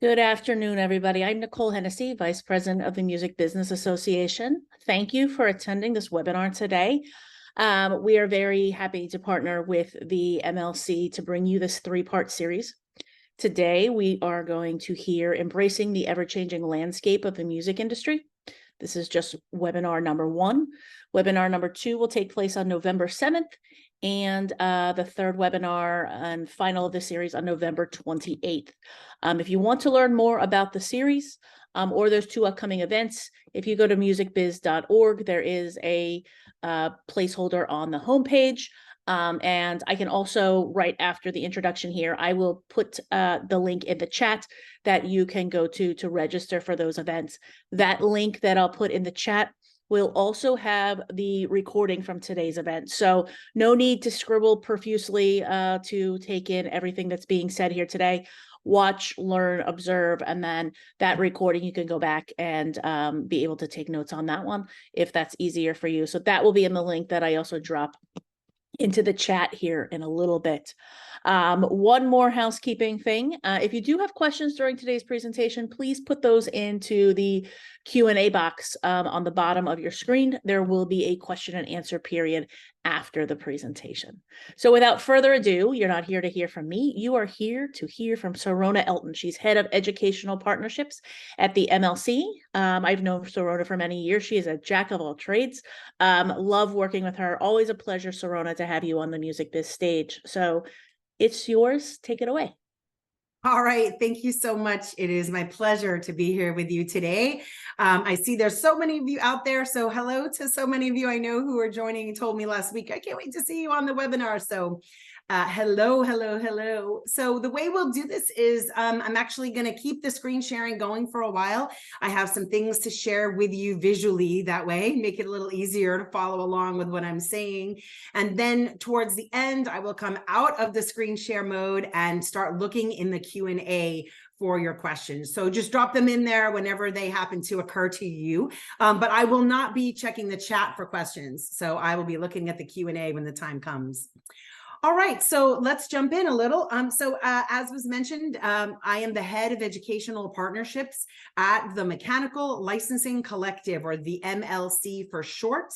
Good afternoon, everybody. I'm Nicole Hennessy, Vice President of the Music Business Association. Thank you for attending this webinar today. We are very happy to partner with the MLC to bring you this three-part series. Today, we are going to hear Embracing the Ever-Changing Landscape of the Music Industry. This is just webinar number 1. Webinar number 2 will take place on November 7th, and the third webinar and final of the series on November 28th. If you want to learn more about the series or those 2 upcoming events, if you go to musicbiz.org, there is a placeholder on the homepage. And I can also, right after the introduction here, I will put the link in the chat that you can go to register for those events. That link that I'll put in the chat will also have the recording from today's event. So no need to scribble profusely to take in everything that's being said here today. Watch, learn, observe, and then that recording, you can go back and be able to take notes on that one if that's easier for you. So that will be in the link that I also drop into the chat here in a little bit. One more housekeeping thing. If you do have questions during today's presentation, please put those into the Q&A box on the bottom of your screen. There will be a question and answer period after the presentation. So without further ado, you're not here to hear from me. You are here to hear from Serona Elton. She's head of educational partnerships at the MLC. I've known Serona for many years. She is a jack of all trades. Love working with her. Always a pleasure, Serona, to have you on the Music Biz stage. So it's yours. Take it away. All right. Thank you so much. It is my pleasure to be here with you today. I see there's so many of you out there. So hello to so many of you I know who are joining and told me last week, I can't wait to see you on the webinar. So hello. So the way we'll do this is I'm actually going to keep the screen sharing going for a while. I have some things to share with you visually that way, make it a little easier to follow along with what I'm saying. And then towards the end, I will come out of the screen share mode and start looking in the Q&A for your questions. So just drop them in there whenever they happen to occur to you. But I will not be checking the chat for questions. So I will be looking at the Q&A when the time comes. All right, so let's jump in a little. As was mentioned, I am the head of educational partnerships at the Mechanical Licensing Collective, or the MLC for short.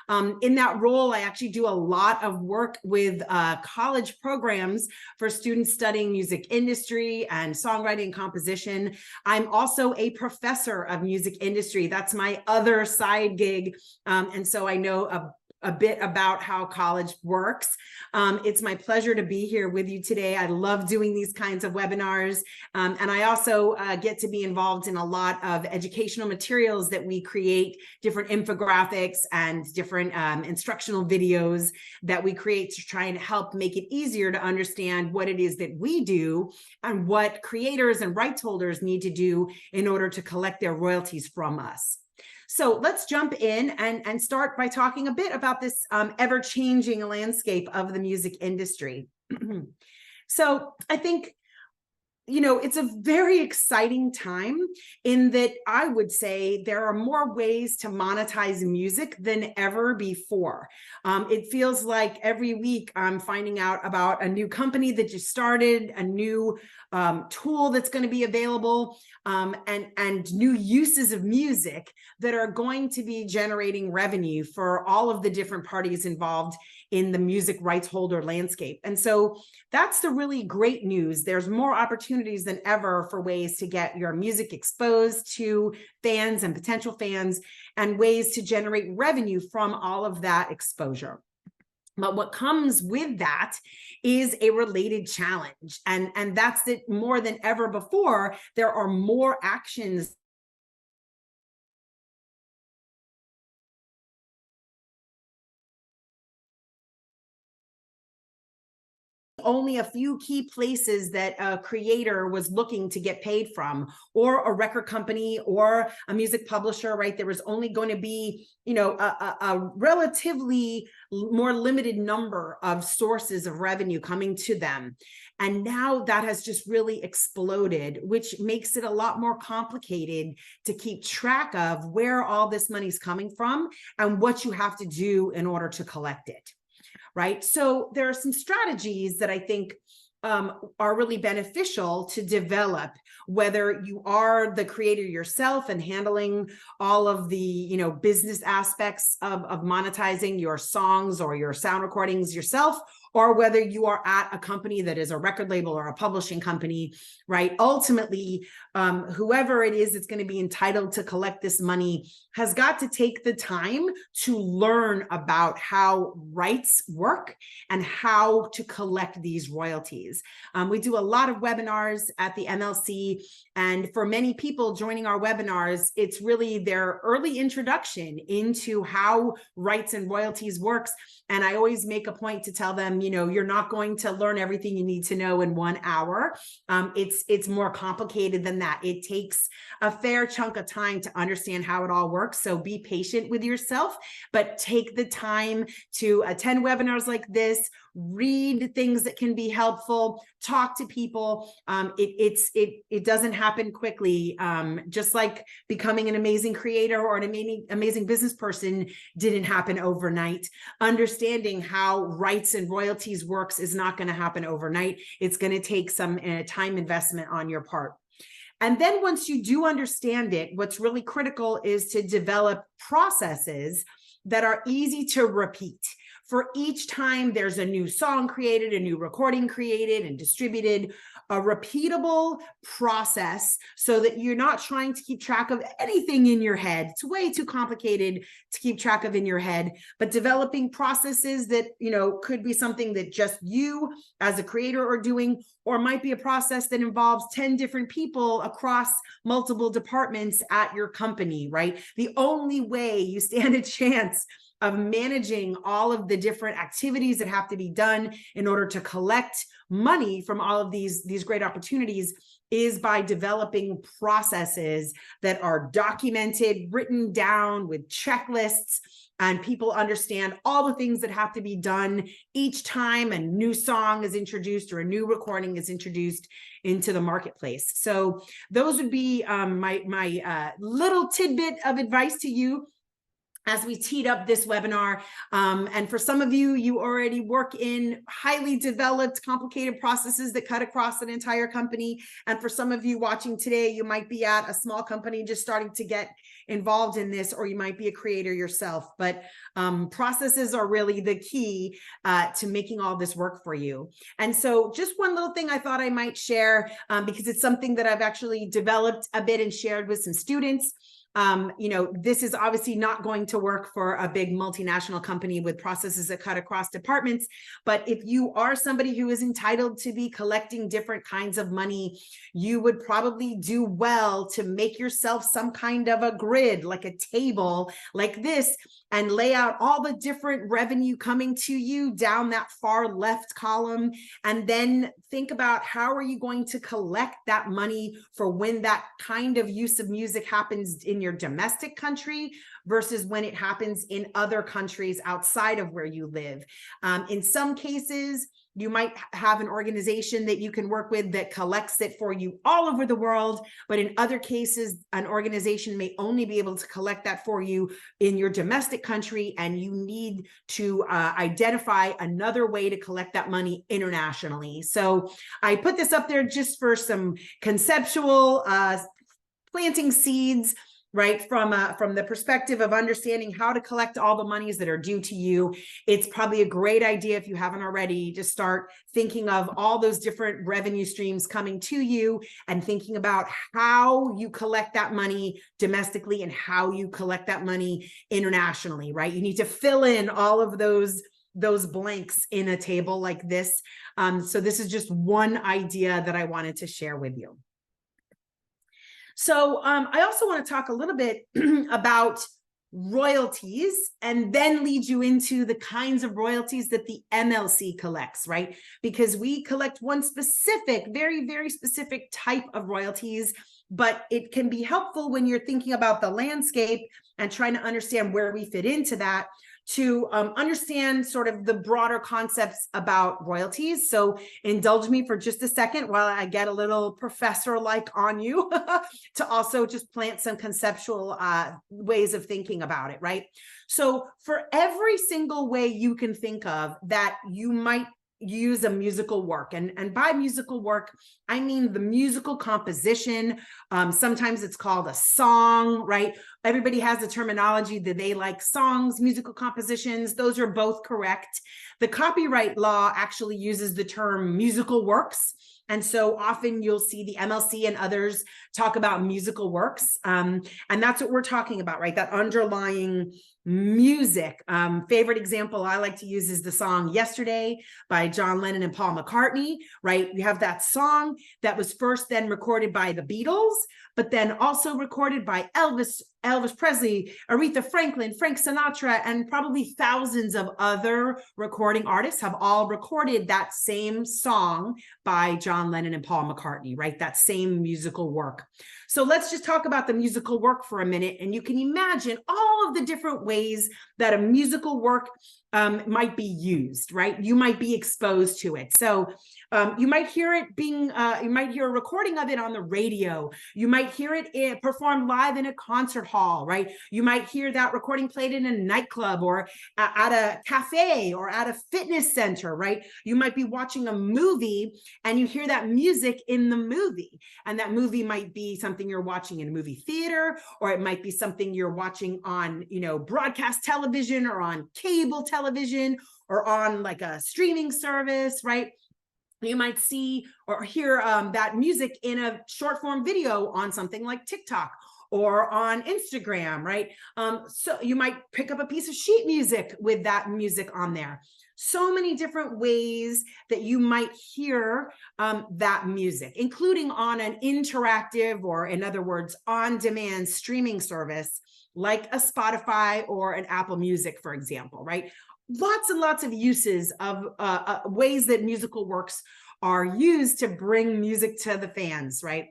In that role, I actually do a lot of work with college programs for students studying music industry and songwriting and composition. I'm also a professor of music industry. That's my other side gig. And so I know a bit about how college works. It's my pleasure to be here with you today. I love doing these kinds of webinars. And I also get to be involved in a lot of educational materials that we create, different infographics and different instructional videos that we create to try and help make it easier to understand what it is that we do and what creators and rights holders need to do in order to collect their royalties from us. So let's jump in and start by talking a bit about this ever-changing landscape of the music industry. So I think, you know, it's a very exciting time in that I would say there are more ways to monetize music than ever before. It feels like every week I'm finding out about a new company that just started, a new tool that's going to be available, and new uses of music that are going to be generating revenue for all of the different parties involved in the music rights holder landscape. And so that's the really great news. There's more opportunities than ever for ways to get your music exposed to fans and potential fans, and ways to generate revenue from all of that exposure. But what comes with that is a related challenge. And that's that more than ever before, there are more actions only a few key places that a creator was looking to get paid from, or a record company or a music publisher, right? There was only going to be, you know, a relatively more limited number of sources of revenue coming to them. And now that has just really exploded, which makes it a lot more complicated to keep track of where all this money's coming from and what you have to do in order to collect it. Right. So there are some strategies that I think are really beneficial to develop, whether you are the creator yourself and handling all of the, you know, business aspects of monetizing your songs or your sound recordings yourself, or whether you are at a company that is a record label or a publishing company, right? Ultimately, whoever it is that's going to be entitled to collect this money has got to take the time to learn about how rights work and how to collect these royalties. We do a lot of webinars at the MLC, and for many people joining our webinars, it's really their early introduction into how rights and royalties works. And I always make a point to tell them, you know, you're not going to learn everything you need to know in 1 hour. It's more complicated than that. It takes a fair chunk of time to understand how it all works. So be patient with yourself, but take the time to attend webinars like this, read things that can be helpful, talk to people. It doesn't happen quickly. Just like becoming an amazing creator or an amazing business person didn't happen overnight. Understanding how rights and royalties works is not going to happen overnight. It's going to take some time investment on your part. And then once you do understand it, what's really critical is to develop processes that are easy to repeat. For each time there's a new song created, a new recording created and distributed, a repeatable process so that you're not trying to keep track of anything in your head. It's way too complicated to keep track of in your head, but developing processes that, you know, could be something that just you as a creator are doing, or might be a process that involves 10 different people across multiple departments at your company, right? The only way you stand a chance of managing all of the different activities that have to be done in order to collect money from all of these great opportunities is by developing processes that are documented, written down with checklists, and people understand all the things that have to be done each time a new song is introduced or a new recording is introduced into the marketplace. So those would be my little tidbit of advice to you as we teed up this webinar. And for some of you, you already work in highly developed, complicated processes that cut across an entire company. And for some of you watching today, you might be at a small company just starting to get involved in this, or you might be a creator yourself. But processes are really the key to making all this work for you. And so just one little thing I thought I might share, because it's something that I've actually developed a bit and shared with some students. You know, this is obviously not going to work for a big multinational company with processes that cut across departments. But if you are somebody who is entitled to be collecting different kinds of money, you would probably do well to make yourself some kind of a grid, like a table like this, and lay out all the different revenue coming to you down that far left column. And then think about how are you going to collect that money for when that kind of use of music happens in your domestic country versus when it happens in other countries outside of where you live. In some cases, you might have an organization that you can work with that collects it for you all over the world. But in other cases, an organization may only be able to collect that for you in your domestic country, and you need to identify another way to collect that money internationally. So I put this up there just for some conceptual planting seeds, right? From the perspective of understanding how to collect all the monies that are due to you. It's probably a great idea, if you haven't already, to start thinking of all those different revenue streams coming to you and thinking about how you collect that money domestically and how you collect that money internationally, right? You need to fill in all of those blanks in a table like this. So this is just one idea that I wanted to share with you. So I also want to talk a little bit about royalties and then lead you into the kinds of royalties that the MLC collects, right? Because we collect one specific, very, very specific type of royalties, but it can be helpful when you're thinking about the landscape and trying to understand where we fit into that, to understand sort of the broader concepts about royalties. So indulge me for just a second while I get a little professor-like on you to also just plant some conceptual ways of thinking about it, right? So for every single way you can think of that you might use a musical work. And by musical work, I mean the musical composition. Sometimes it's called a song, right? Everybody has a terminology that they like: songs, musical compositions. Those are both correct. The copyright law actually uses the term musical works. And so often you'll see the MLC and others talk about musical works. And that's what we're talking about, right? That underlying music. Favorite example I like to use is the song Yesterday by John Lennon and Paul McCartney, right? You have that song that was first then recorded by the Beatles, but then also recorded by Elvis Presley, Aretha Franklin, Frank Sinatra, and probably thousands of other recording artists have all recorded that same song by John Lennon and Paul McCartney, right? That same musical work. So let's just talk about the musical work for a minute, and you can imagine all of the different ways that a musical work might be used, right? You might be exposed to it. So you might hear it being, you might hear a recording of it on the radio. You might hear it performed live in a concert hall, right? You might hear that recording played in a nightclub or at a cafe or at a fitness center, right? You might be watching a movie and you hear that music in the movie. And that movie might be something you're watching in a movie theater, or it might be something you're watching on, broadcast television or on cable television or on like a streaming service, right? You might see or hear that music in a short form video on something like TikTok or on Instagram, right? So you might pick up a piece of sheet music with that music on there. So many different ways that you might hear that music, including on an interactive, or in other words, on-demand streaming service like a Spotify or an Apple Music, for example, right? Lots and lots of uses of ways that musical works are used to bring music to the fans, right?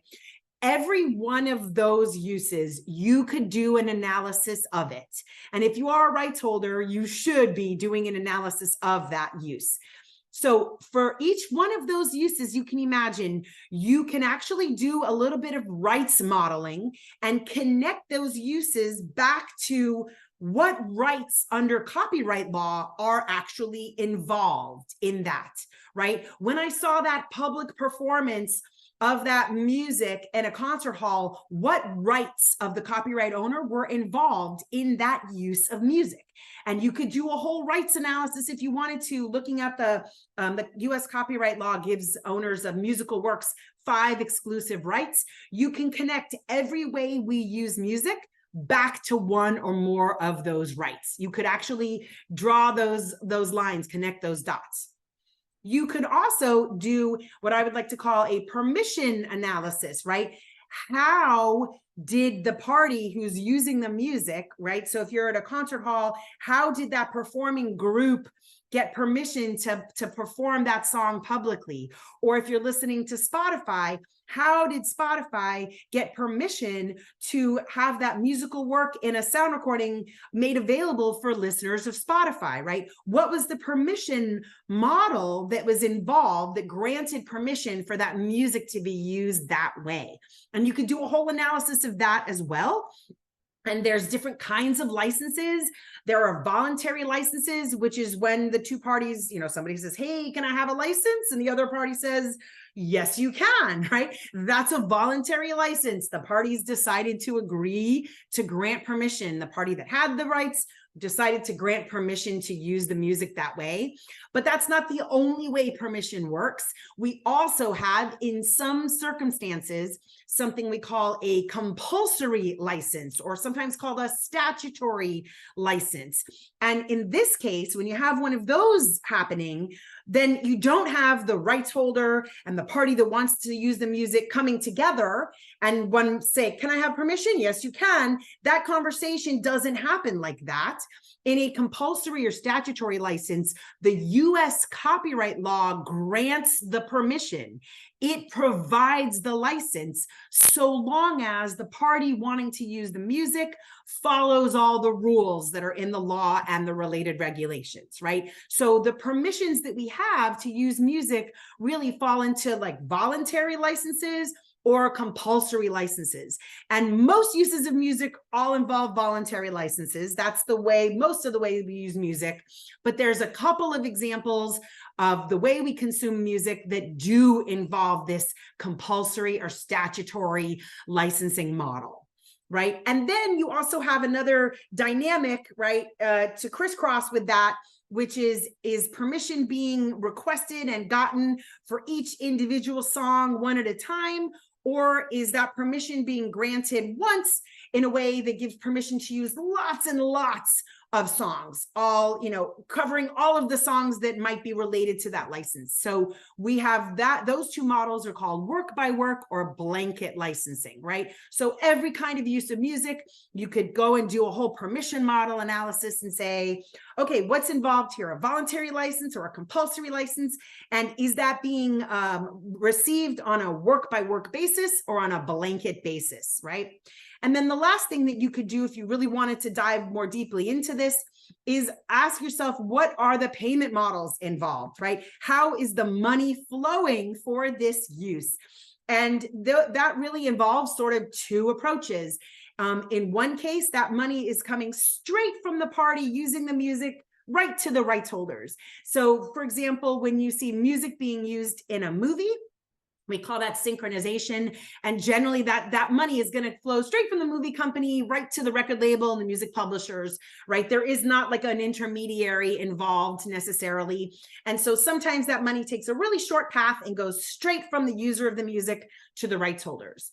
Every one of those uses, you could do an analysis of it. And if you are a rights holder, you should be doing an analysis of that use. So for each one of those uses, you can imagine you can actually do a little bit of rights modeling and connect those uses back to what rights under copyright law are actually involved in that, right? When I saw that public performance of that music in a concert hall, what rights of the copyright owner were involved in that use of music? And you could do a whole rights analysis if you wanted to, looking at the US copyright law gives owners of musical works 5 exclusive rights. You can connect every way we use music back to one or more of those rights. You could actually draw those lines, connect those dots. You could also do what I would like to call a permission analysis, right? How did the party who's using the music, right? So if you're at a concert hall, how did that performing group get permission to perform that song publicly? Or if you're listening to Spotify, how did Spotify get permission to have that musical work in a sound recording made available for listeners of Spotify, right? What was the permission model that was involved that granted permission for that music to be used that way? And you could do a whole analysis of that as well. And there's different kinds of licenses. There are voluntary licenses, which is when the two parties, somebody says, hey, can I have a license? And the other party says, yes, you can, right? That's a voluntary license. The parties decided to agree to grant permission. The party that had the rights decided to grant permission to use the music that way. But that's not the only way permission works. We also have, in some circumstances, something we call a compulsory license, or sometimes called a statutory license. And in this case, when you have one of those happening, then you don't have the rights holder and the party that wants to use the music coming together and one say, can I have permission? Yes, you can. That conversation doesn't happen like that. In a compulsory or statutory license, the US copyright law grants the permission. It provides the license so long as the party wanting to use the music follows all the rules that are in the law and the related regulations, right? So the permissions that we have to use music really fall into like voluntary licenses or compulsory licenses. And most uses of music all involve voluntary licenses. That's the way, most of the way we use music. But there's a couple of examples of the way we consume music that do involve this compulsory or statutory licensing model, right? And then you also have another dynamic, right, to crisscross with that, which is permission being requested and gotten for each individual song one at a time, or is that permission being granted once in a way that gives permission to use lots and lots of songs, all, you know, covering all of the songs that might be related to that license? So we have that, those two models are called work by work or blanket licensing, right? So every kind of use of music, you could go and do a whole permission model analysis and say, okay, what's involved here? A voluntary license or a compulsory license? And is that being received on a work by work basis or on a blanket basis, right? And then the last thing that you could do if you really wanted to dive more deeply into this is ask yourself, what are the payment models involved, right? How is the money flowing for this use? And that really involves sort of two approaches. In one case, that money is coming straight from the party using the music right to the rights holders. So for example, when you see music being used in a movie, we call that synchronization. And generally that money is going to flow straight from the movie company right to the record label and the music publishers, right? There is not like an intermediary involved necessarily. And so sometimes that money takes a really short path and goes straight from the user of the music to the rights holders.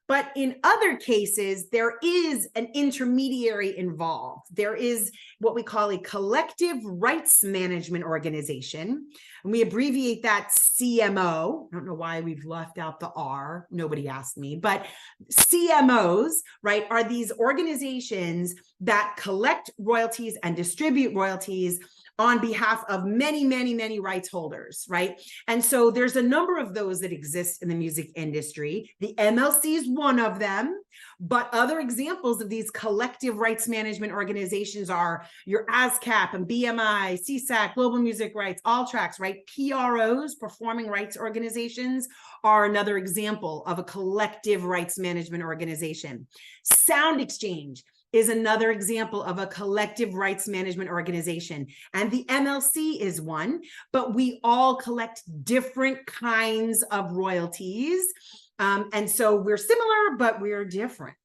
But in other cases, there is an intermediary involved. There is what we call a collective rights management organization. And we abbreviate that CMO. I don't know why we've left out the R. Nobody asked me, but CMOs, right, are these organizations that collect royalties and distribute royalties on behalf of many, many, many rights holders, right? And so there's a number of those that exist in the music industry. The MLC is one of them, but other examples of these collective rights management organizations are your ASCAP and BMI, CSAC, Global Music Rights, All Tracks, right? PROs, performing rights organizations, are another example of a collective rights management organization. Sound Exchange is another example of a collective rights management organization. And the MLC is one, but we all collect different kinds of royalties. And so we're similar, but we're different.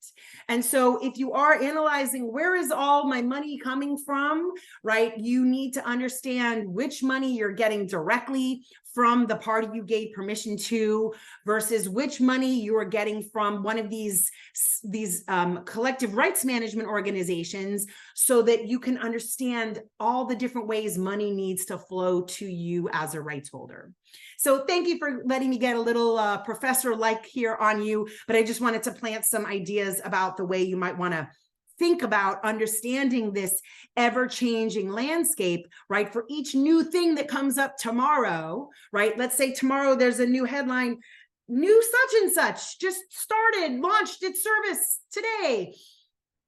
And so if you are analyzing where is all my money coming from, right, you need to understand which money you're getting directly from the party you gave permission to versus which money you are getting from one of these collective rights management organizations, so that you can understand all the different ways money needs to flow to you as a rights holder. So thank you for letting me get a little professor-like here on you, but I just wanted to plant some ideas about the way you might want to think about understanding this ever-changing landscape, right? For each new thing that comes up tomorrow, right? Let's say tomorrow there's a new headline, new such and such just started, launched its service today.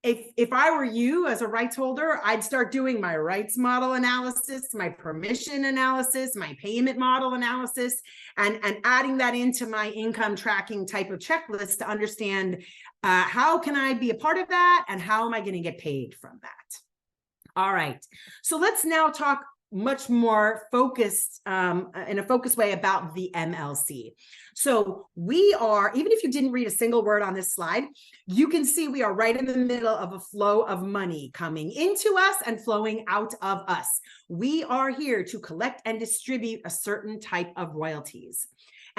If I were you as a rights holder, I'd start doing my rights model analysis, my permission analysis, my payment model analysis, and adding that into my income tracking type of checklist to understand how can I be a part of that and how am I going to get paid from that? All right, so let's now talk much more focused in a focused way about the MLC. So we are, even if you didn't read a single word on this slide, you can see we are right in the middle of a flow of money coming into us and flowing out of us. We are here to collect and distribute a certain type of royalties.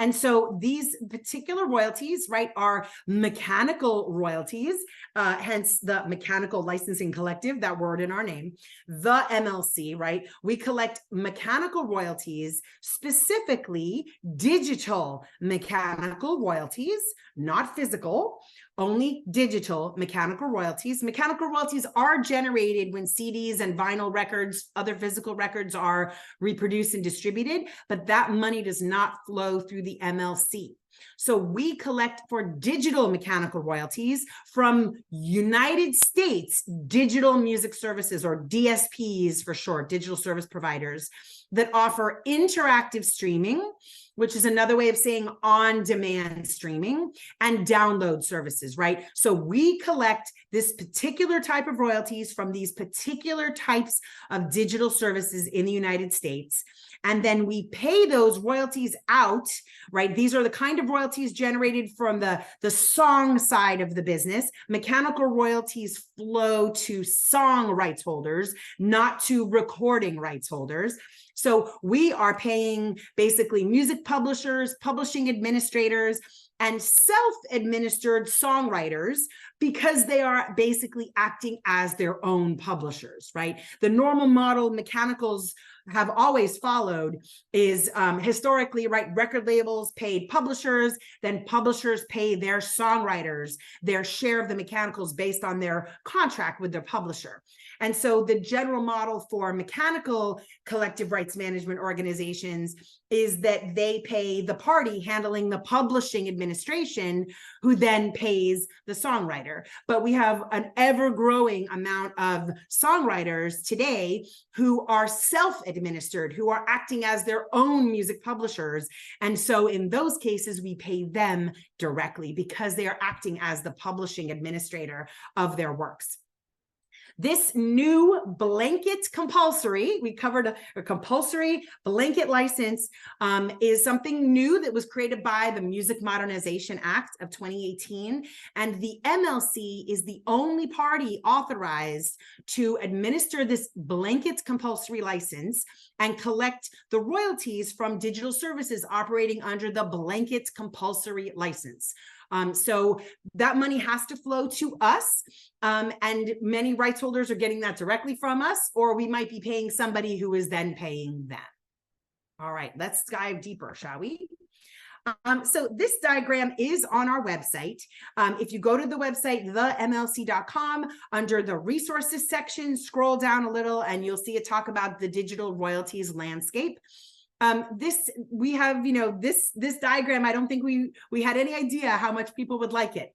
And so these particular royalties, right, are mechanical royalties, hence the Mechanical Licensing Collective, that word in our name, the MLC, right? We collect mechanical royalties, specifically digital mechanical royalties, not physical, only digital mechanical royalties. Mechanical royalties are generated when CDs and vinyl records, other physical records are reproduced and distributed, but that money does not flow through the MLC. So we collect for digital mechanical royalties from United States Digital Music Services, or DSPs for short, digital service providers, that offer interactive streaming which is another way of saying on-demand streaming, and download services, right? So we collect this particular type of royalties from these particular types of digital services in the United States. And then we pay those royalties out, right? These are the kind of royalties generated from the song side of the business. Mechanical royalties flow to song rights holders, not to recording rights holders. So we are paying basically music publishers, publishing administrators, and self-administered songwriters because they are basically acting as their own publishers, right? The normal model mechanicals have always followed is historically, right, record labels paid publishers, then publishers pay their songwriters their share of the mechanicals based on their contract with their publisher. And so the general model for mechanical collective rights management organizations is that they pay the party handling the publishing administration, who then pays the songwriter. But we have an ever-growing amount of songwriters today who are self-administered, who are acting as their own music publishers. And so in those cases, we pay them directly because they are acting as the publishing administrator of their works. This new blanket compulsory, we covered a compulsory blanket license, is something new that was created by the Music Modernization Act of 2018. And the MLC is the only party authorized to administer this blanket compulsory license and collect the royalties from digital services operating under the blanket compulsory license. So that money has to flow to us, and many rights holders are getting that directly from us, or we might be paying somebody who is then paying them. All right, let's dive deeper, shall we? So this diagram is on our website. If you go to the website, themlc.com, under the resources section, scroll down a little and you'll see it talk about the digital royalties landscape. We have, this diagram, I don't think we had any idea how much people would like it,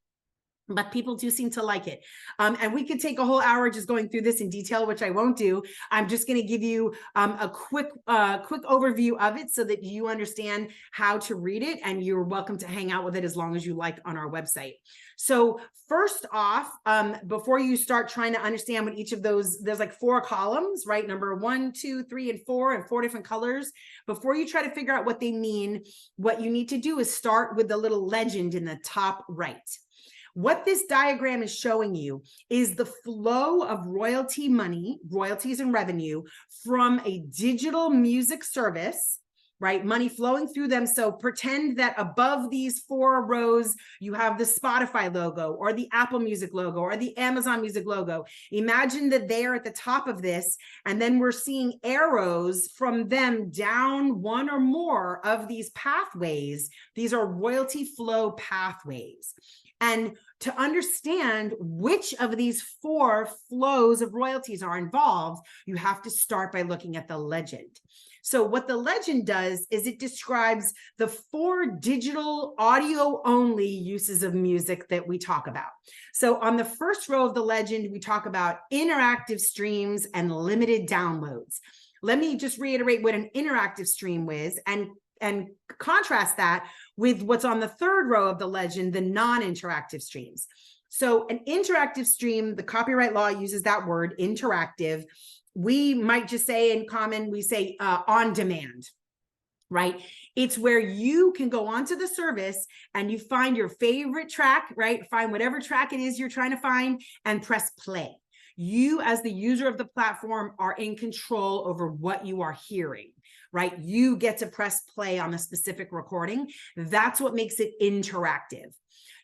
but people do seem to like it. And we could take a whole hour just going through this in detail, which I won't do. I'm just going to give you a quick overview of it so that you understand how to read it, and you're welcome to hang out with it as long as you like on our website. So first off, before you start trying to understand what each of those, there's like 4 columns, right? Number 1, 2, 3, and 4, and 4 different colors. Before you try to figure out what they mean, what you need to do is start with the little legend in the top right. What this diagram is showing you is the flow of royalty money, royalties and revenue from a digital music service, right? Money flowing through them. So pretend that above these 4 rows, you have the Spotify logo or the Apple Music logo or the Amazon Music logo. Imagine that they are at the top of this, and then we're seeing arrows from them down one or more of these pathways. These are royalty flow pathways. And to understand which of these 4 flows of royalties are involved, you have to start by looking at the legend. So what the legend does is it describes the 4 digital audio only uses of music that we talk about. So on the first row of the legend, we talk about interactive streams and limited downloads. Let me just reiterate what an interactive stream is and contrast that with what's on the 3rd row of the legend, the non-interactive streams. So an interactive stream, the copyright law uses that word, interactive. We might just say in common, we say on demand, right? It's where you can go onto the service and you find your favorite track, right? Find whatever track it is you're trying to find and press play. You, as the user of the platform, are in control over what you are hearing, right? You get to press play on a specific recording. That's what makes it interactive.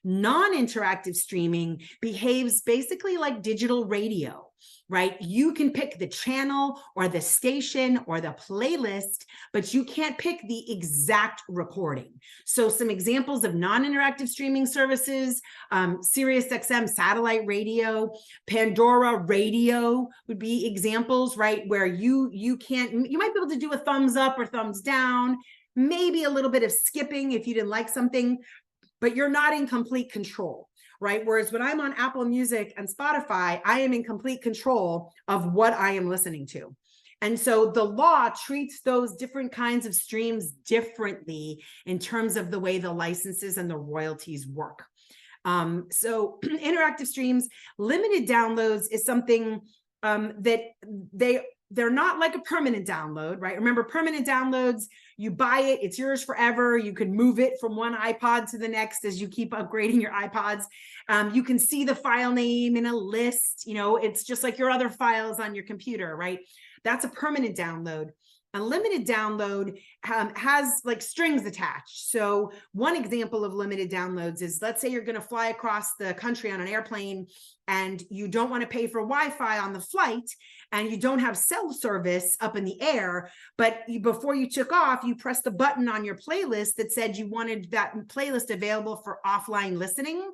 Non-interactive streaming behaves basically like digital radio, right? You can pick the channel or the station or the playlist, but you can't pick the exact recording. So some examples of non-interactive streaming services, SiriusXM satellite radio, Pandora radio would be examples, right? Where you might be able to do a thumbs up or thumbs down, maybe a little bit of skipping if you didn't like something, but you're not in complete control, right? Whereas when I'm on Apple Music and Spotify, I am in complete control of what I am listening to. And so the law treats those different kinds of streams differently in terms of the way the licenses and the royalties work. So interactive streams, limited downloads is something that they're not like a permanent download, right? Remember, permanent downloads, you buy it, it's yours forever. You can move it from one iPod to the next as you keep upgrading your iPods. You can see the file name in a list, you know, it's just like your other files on your computer, right? That's a permanent download. A limited download has like strings attached. So one example of limited downloads is, let's say you're going to fly across the country on an airplane and you don't want to pay for Wi-Fi on the flight and you don't have cell service up in the air, but before you took off, you pressed the button on your playlist that said you wanted that playlist available for offline listening.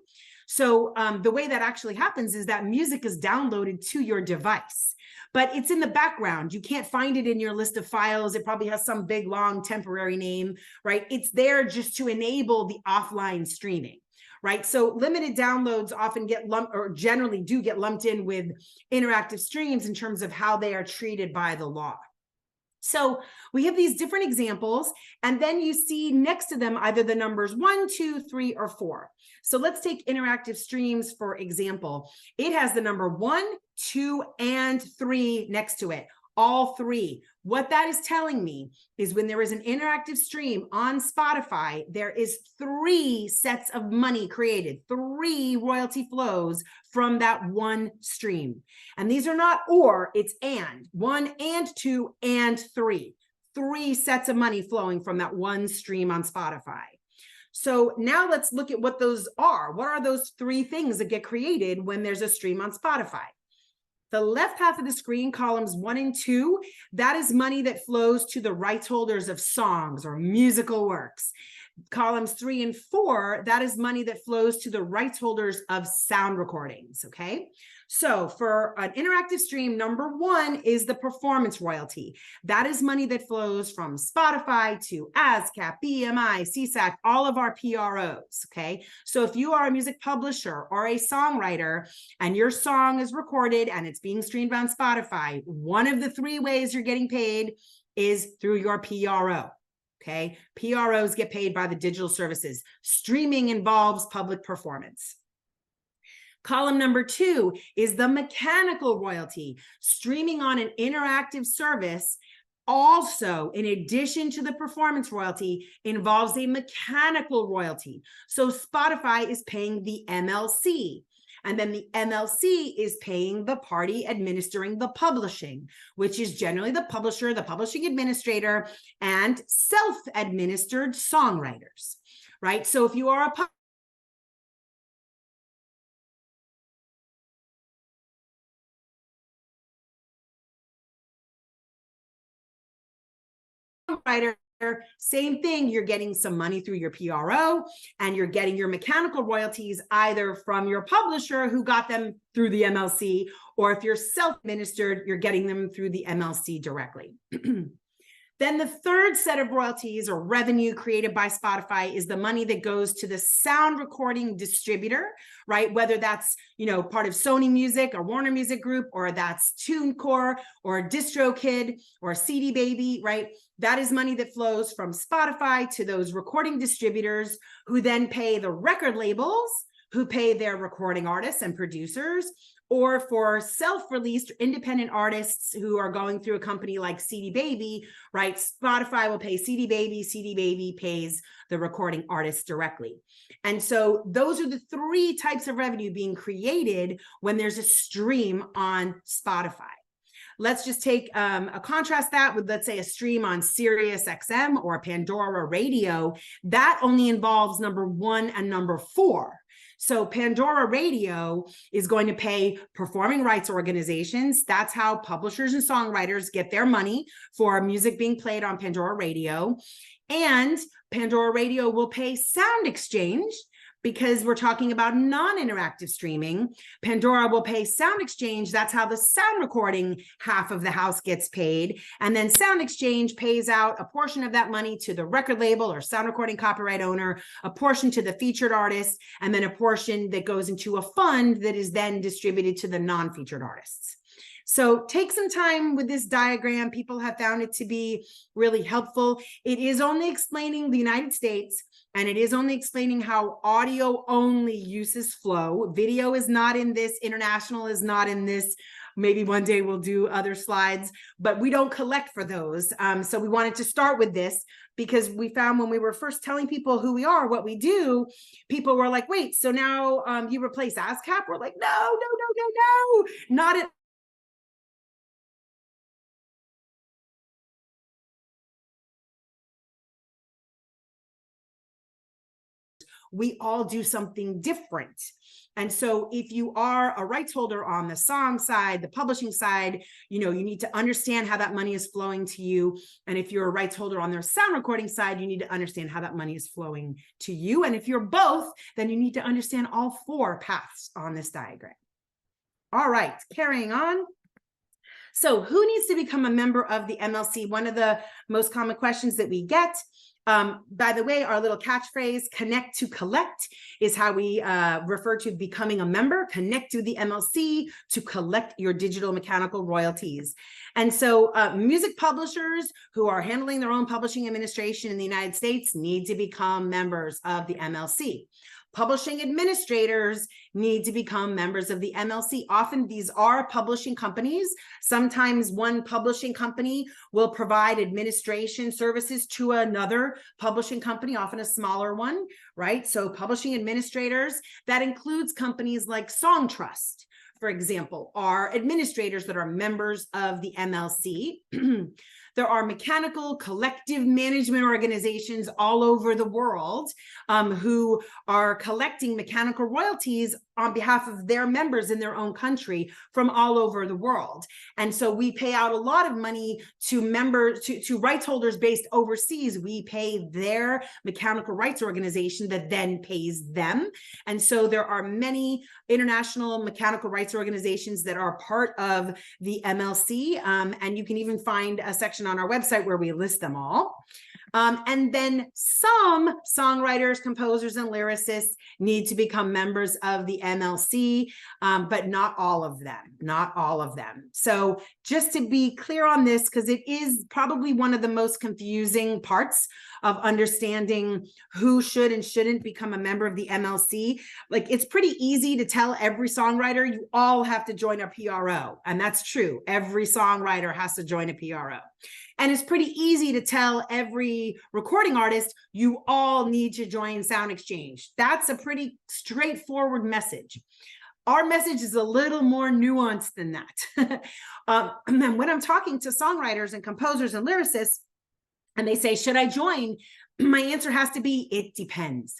So the way that actually happens is that music is downloaded to your device, but it's in the background. You can't find it in your list of files. It probably has some big, long, temporary name, right? It's there just to enable the offline streaming, right? So limited downloads often get lumped, or generally do get lumped in with interactive streams in terms of how they are treated by the law. So we have these different examples, and then you see next to them either the numbers 1, 2, 3, or 4. So let's take interactive streams, for example. It has the number 1, 2, and 3 next to it, all 3. What that is telling me is when there is an interactive stream on Spotify, there is 3 sets of money created, 3 royalty flows from that one stream. And these are not or, it's and. 1 and 2 and 3. 3 sets of money flowing from that one stream on Spotify. So now let's look at what those are. What are those 3 things that get created when there's a stream on Spotify? The left half of the screen, columns 1 and 2, that is money that flows to the rights holders of songs or musical works. Columns 3 and 4, that is money that flows to the rights holders of sound recordings, okay? So for an interactive stream, number 1 is the performance royalty. That is money that flows from Spotify to ASCAP, BMI, CSAC, all of our PROs, okay? So if you are a music publisher or a songwriter and your song is recorded and it's being streamed on Spotify, one of the 3 ways you're getting paid is through your PRO. Okay, PROs get paid by the digital services. Streaming involves public performance. Column number 2 is the mechanical royalty. Streaming on an interactive service also, in addition to the performance royalty, involves a mechanical royalty. So Spotify is paying the MLC. And then the MLC is paying the party administering the publishing, which is generally the publisher, the publishing administrator, and self-administered songwriters, right? So if you are a songwriter, same thing, you're getting some money through your PRO and you're getting your mechanical royalties either from your publisher who got them through the MLC, or if you're self-administered, you're getting them through the MLC directly. Then the third set of royalties or revenue created by Spotify is the money that goes to the sound recording distributor, right? Whether that's, you know, part of Sony Music or Warner Music Group, or that's TuneCore or DistroKid or CD Baby, right? That is money that flows from Spotify to those recording distributors who then pay the record labels, who pay their recording artists and producers, or for self-released independent artists who are going through a company like CD Baby, right? Spotify will pay CD Baby pays the recording artists directly. And so those are the 3 types of revenue being created when there's a stream on Spotify. Let's just take a contrast that with, let's say, a stream on Sirius XM or Pandora Radio. That only involves number 1 and number 4. So Pandora Radio is going to pay performing rights organizations. That's how publishers and songwriters get their money for music being played on Pandora Radio. And Pandora Radio will pay Sound Exchange, because we're talking about non-interactive streaming. Pandora will pay Sound Exchange. That's how the sound recording half of the house gets paid. And then Sound Exchange pays out a portion of that money to the record label or sound recording copyright owner, a portion to the featured artist, and then a portion that goes into a fund that is then distributed to the non-featured artists. So take some time with this diagram. People have found it to be really helpful. It is only explaining the United States, and it is only explaining how audio only uses flow. Video is not in this, international is not in this. Maybe one day we'll do other slides, but we don't collect for those. So we wanted to start with this because we found when we were first telling people who we are, what we do, people were like, wait, so now you replace ASCAP? We're like, no, not at we all do something different. And so if you are a rights holder on the song side, the publishing side, you need to understand how that money is flowing to you. And if you're a rights holder on their sound recording side, you need to understand how that money is flowing to you. And if you're both, then you need to understand all four paths on this diagram. All right, carrying on. So who needs to become a member of the MLC? One of the most common questions that we get. By the way, our little catchphrase, connect to collect, is how we refer to becoming a member. Connect to the MLC to collect your digital mechanical royalties. And so music publishers who are handling their own publishing administration in the United States need to become members of the MLC. Publishing administrators need to become members of the MLC. Often these are publishing companies. Sometimes one publishing company will provide administration services to another publishing company, often a smaller one, right? So publishing administrators, that includes companies like Song Trust, for example, are administrators that are members of the MLC. There are mechanical collective management organizations all over the world who are collecting mechanical royalties on behalf of their members in their own country from all over the world. And so we pay out a lot of money to members, to rights holders based overseas. We pay their mechanical rights organization that then pays them. And so there are many international mechanical rights organizations that are part of the MLC. And you can even find a section on our website where we list them all. And then some songwriters, composers, and lyricists need to become members of the MLC, but not all of them, So just to be clear on this, because it is probably one of the most confusing parts of understanding who should and shouldn't become a member of the MLC. Like, it's pretty easy to tell every songwriter, you all have to join a PRO. And that's true. Every songwriter has to join a PRO. And it's pretty easy to tell every recording artist, you all need to join Sound Exchange. That's a pretty straightforward message. Our message is a little more nuanced than that. And when I'm talking to songwriters and composers and lyricists, and they say, should I join? My answer has to be, it depends.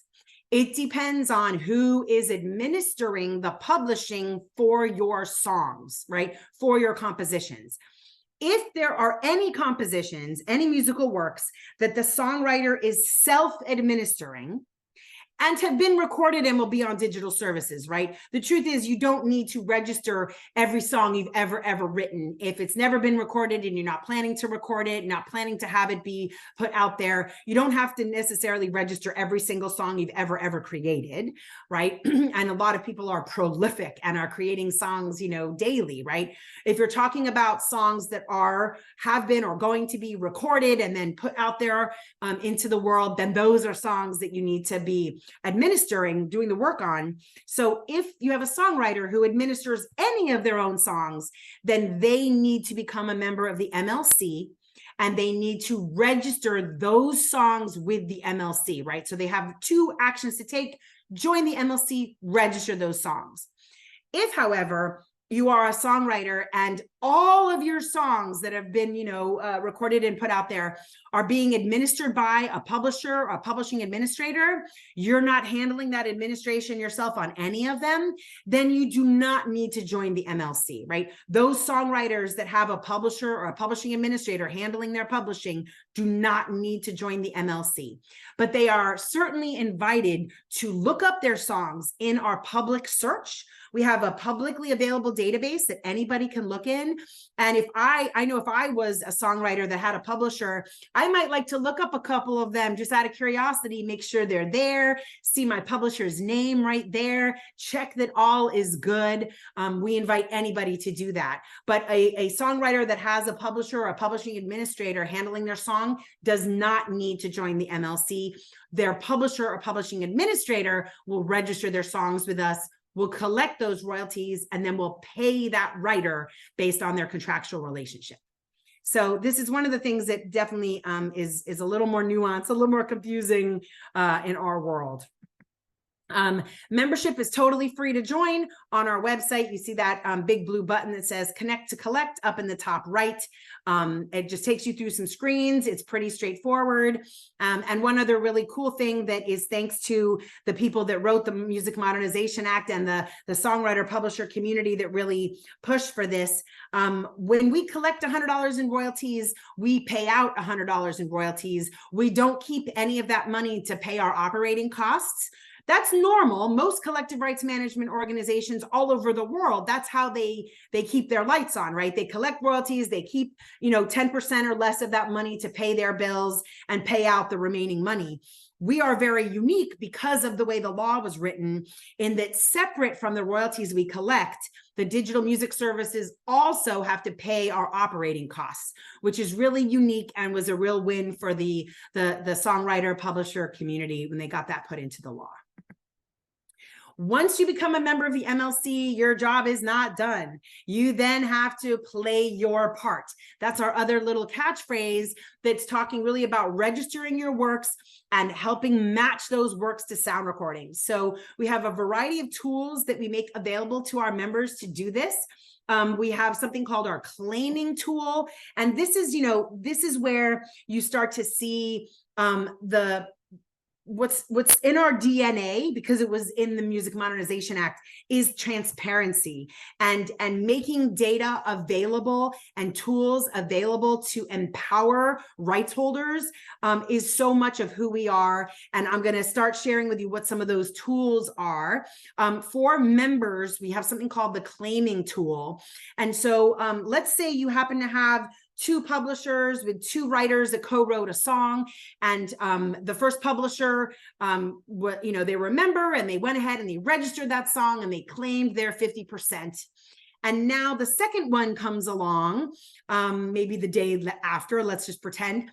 It depends on who is administering the publishing for your songs, right? For your compositions. If there are any compositions, any musical works that the songwriter is self-administering and have been recorded and will be on digital services, right? The truth is, you don't need to register every song you've ever written. If it's never been recorded and you're not planning to record it, not planning to have it be put out there, you don't have to necessarily register every single song you've ever created, right? And a lot of people are prolific and are creating songs, daily, right? If you're talking about songs that have been or going to be recorded and then put out there into the world, then those are songs that you need to be administering, doing the work on. So if you have a songwriter who administers any of their own songs, then they need to become a member of the MLC, and they need to register those songs with the MLC, right? So they have two actions to take: join the MLC, register those songs. If, however, you are a songwriter and all of your songs that have been, recorded and put out there are being administered by a publisher or a publishing administrator, you're not handling that administration yourself on any of them, then you do not need to join the MLC, right? Those songwriters that have a publisher or a publishing administrator handling their publishing do not need to join the MLC, but they are certainly invited to look up their songs in our public search. We have a publicly available database that anybody can look in in. And if I know if I was a songwriter that had a publisher, I might like to look up a couple of them just out of curiosity, make sure they're there, see my publisher's name right there, check that all is good. We invite anybody to do that. But a songwriter that has a publisher or a publishing administrator handling their song does not need to join the MLC. Their publisher or publishing administrator will register their songs with us. We'll collect those royalties, and then we'll pay that writer based on their contractual relationship. So this is one of the things that definitely is a little more nuanced, a little more confusing in our world. Membership is totally free to join. On our website, you see that big blue button that says Connect to Collect up in the top right. It just takes you through some screens. It's pretty straightforward. And one other really cool thing that is thanks to the people that wrote the Music Modernization Act and the songwriter publisher community that really pushed for this. When we collect $100 in royalties, we pay out $100 in royalties. We don't keep any of that money to pay our operating costs. That's normal. Most collective rights management organizations all over the world, that's how they keep their lights on, right? They collect royalties, they keep, 10% or less of that money to pay their bills and pay out the remaining money. We are very unique because of the way the law was written, in that separate from the royalties we collect, the digital music services also have to pay our operating costs, which is really unique and was a real win for the songwriter publisher community when they got that put into the law. Once you become a member of the MLC, your job is not done. You then have to play your part. That's our other little catchphrase that's talking really about registering your works and helping match those works to sound recordings. So we have a variety of tools that we make available to our members to do this. We have something called our claiming tool. And this is, this is where you start to see what's in our DNA, because it was in the Music Modernization Act, is transparency and making data available and tools available to empower rights holders is so much of who we are. And I'm going to start sharing with you what some of those tools are. For members, we have something called the claiming tool. And so let's say you happen to have two publishers with two writers that co-wrote a song, and the first publisher, they were a member and they went ahead and they registered that song and they claimed their 50%. And now the second one comes along, maybe the day after, let's just pretend.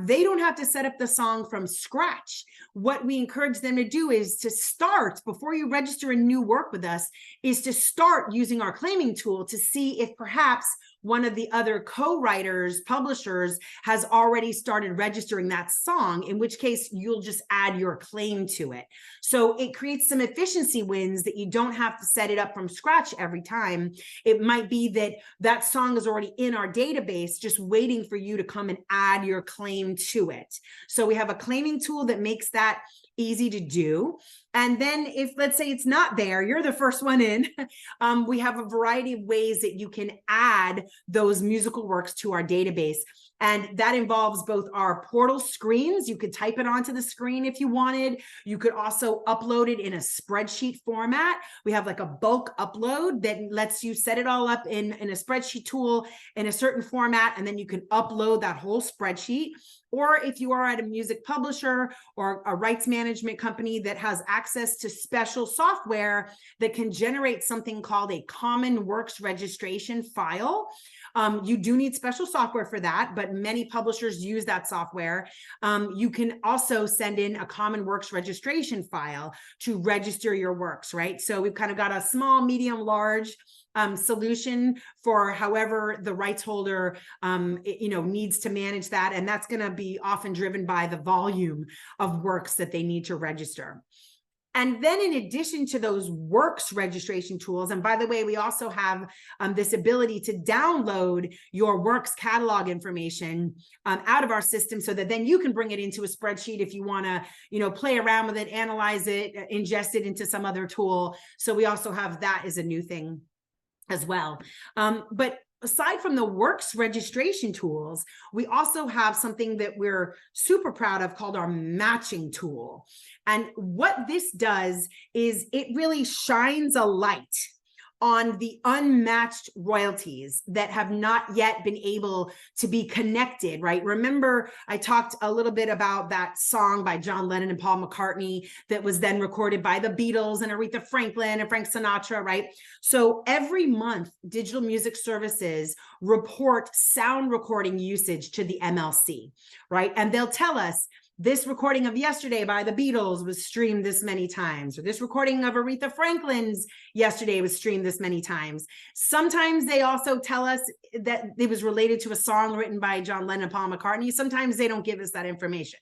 They don't have to set up the song from scratch. What we encourage them to do is to start, before you register a new work with us, is to start using our claiming tool to see if perhaps one of the other co-writers, publishers, has already started registering that song, in which case you'll just add your claim to it. So it creates some efficiency wins that you don't have to set it up from scratch every time. It might be that that song is already in our database, just waiting for you to come and add your claim to it. So we have a claiming tool that makes that easy to do. And then if, let's say, it's not there, you're the first one in, we have a variety of ways that you can add those musical works to our database. And that involves both our portal screens. You could type it onto the screen if you wanted. You could also upload it in a spreadsheet format. We have like a bulk upload that lets you set it all up in a spreadsheet tool in a certain format, and then you can upload that whole spreadsheet. Or if you are at a music publisher or a rights management company that has access to special software that can generate something called a common works registration file. You do need special software for that, but many publishers use that software. You can also send in a common works registration file to register your works, right? So we've kind of got a small, medium, large solution for however the rights holder needs to manage that, and that's going to be often driven by the volume of works that they need to register. And then in addition to those works registration tools, and by the way, we also have this ability to download your works catalog information out of our system, so that then you can bring it into a spreadsheet if you want to, play around with it, analyze it, ingest it into some other tool. So we also have that as a new thing as well. But aside from the works registration tools, we also have something that we're super proud of called our matching tool. And what this does is it really shines a light on the unmatched royalties that have not yet been able to be connected, right? Remember, I talked a little bit about that song by John Lennon and Paul McCartney that was then recorded by the Beatles and Aretha Franklin and Frank Sinatra, right? So every month, digital music services report sound recording usage to the MLC, right? And they'll tell us, this recording of Yesterday by the Beatles was streamed this many times, or this recording of Aretha Franklin's Yesterday was streamed this many times. Sometimes they also tell us that it was related to a song written by John Lennon and Paul McCartney. Sometimes they don't give us that information.